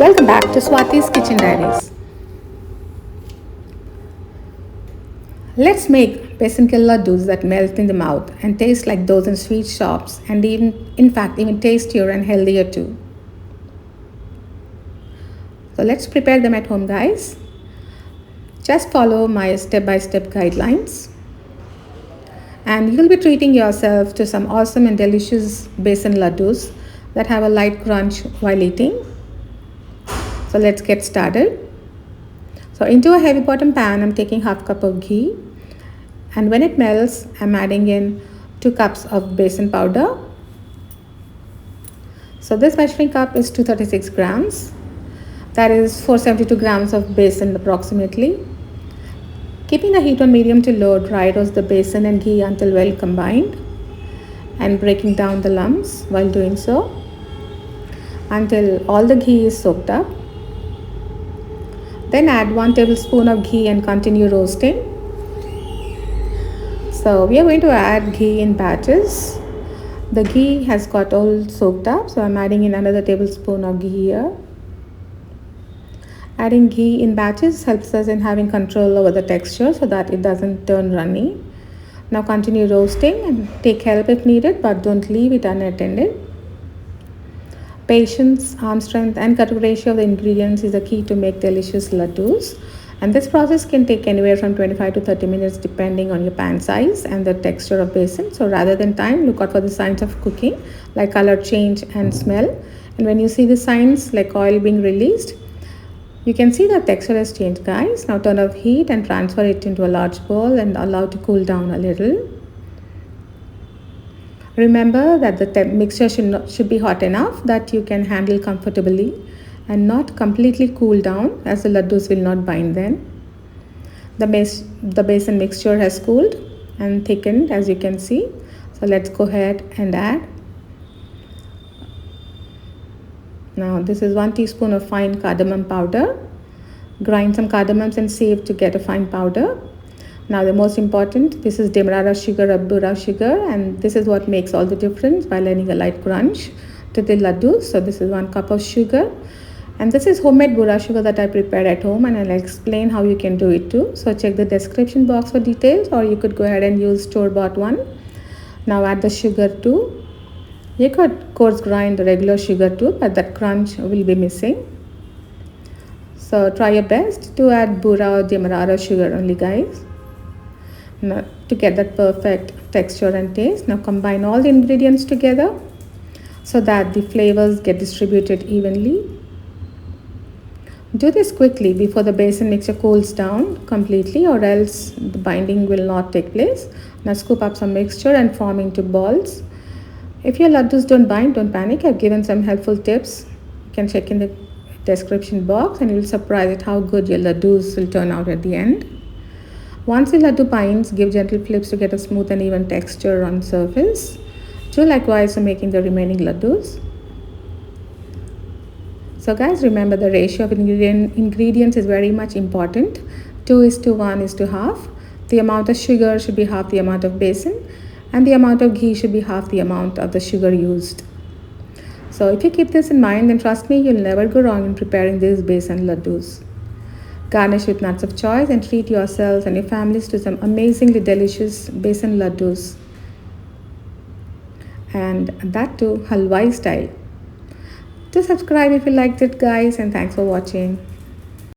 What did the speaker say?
Welcome back to Swathi's Kitchen Diaries. Let's make besan laddus that melt in the mouth and taste like those in sweet shops, and even tastier and healthier too. So let's prepare them at home, guys. Just follow my step-by-step guidelines and you'll be treating yourself to some awesome and delicious besan laddus that have a light crunch while eating. So let's get started. So into a heavy bottom pan, I'm taking half cup of ghee, and when it melts, I'm adding in 2 cups of besan powder. So this measuring cup is 236 grams. That is 472 grams of besan approximately. Keeping the heat on medium to low, dry roast the besan and ghee until well combined and breaking down the lumps while doing so until all the ghee is soaked up. Then add 1 tablespoon of ghee and continue roasting. So we are going to add ghee in batches. The ghee has got all soaked up, so I'm adding in another tablespoon of ghee here. Adding ghee in batches helps us in having control over the texture so that it doesn't turn runny. Now continue roasting and take help if needed, but don't leave it unattended. Patience, arm strength and correct ratio of the ingredients is the key to make delicious laddus. And this process can take anywhere from 25 to 30 minutes depending on your pan size and the texture of besan. So rather than time, look out for the signs of cooking like color change and smell. And when you see the signs like oil being released, you can see the texture has changed, guys. Now turn off heat and transfer it into a large bowl and allow it to cool down a little. Remember that the mixture should be hot enough that you can handle comfortably and not completely cool down, as the laddus will not bind then. The besan mixture has cooled and thickened, as you can see. So let's go ahead and add. Now this is 1 teaspoon of fine cardamom powder. Grind some cardamoms and save to get a fine powder. Now the most important, this is demerara sugar or burra sugar, and this is what makes all the difference by lending a light crunch to the laddu. So this is 1 cup of sugar, and this is homemade burra sugar that I prepared at home, and I'll explain how you can do it too. So check the description box for details, or you could go ahead and use store-bought one. Now add the sugar too. You could coarse grind the regular sugar too, but that crunch will be missing. So try your best to add burra or demerara sugar only, guys, to get that perfect texture and taste. Now combine all the ingredients together so that the flavors get distributed evenly. Do this quickly before the besan mixture cools down completely, or else the binding will not take place. Now scoop up some mixture and form into balls. If your laddus don't bind, don't panic. I've given some helpful tips. You can check in the description box and you'll be surprised at how good your laddus will turn out at the end. Once the laddu binds, give gentle flips to get a smooth and even texture on surface. Do likewise for making the remaining laddus. So guys, remember the ratio of ingredients is very much important. 2:1:1. The amount of sugar should be half the amount of besan, and the amount of ghee should be half the amount of the sugar used. So if you keep this in mind, then trust me, you'll never go wrong in preparing these besan laddus. Garnish with nuts of choice and treat yourselves and your families to some amazingly delicious besan laddus, and that too halwai style. Do subscribe if you liked it, guys, and thanks for watching.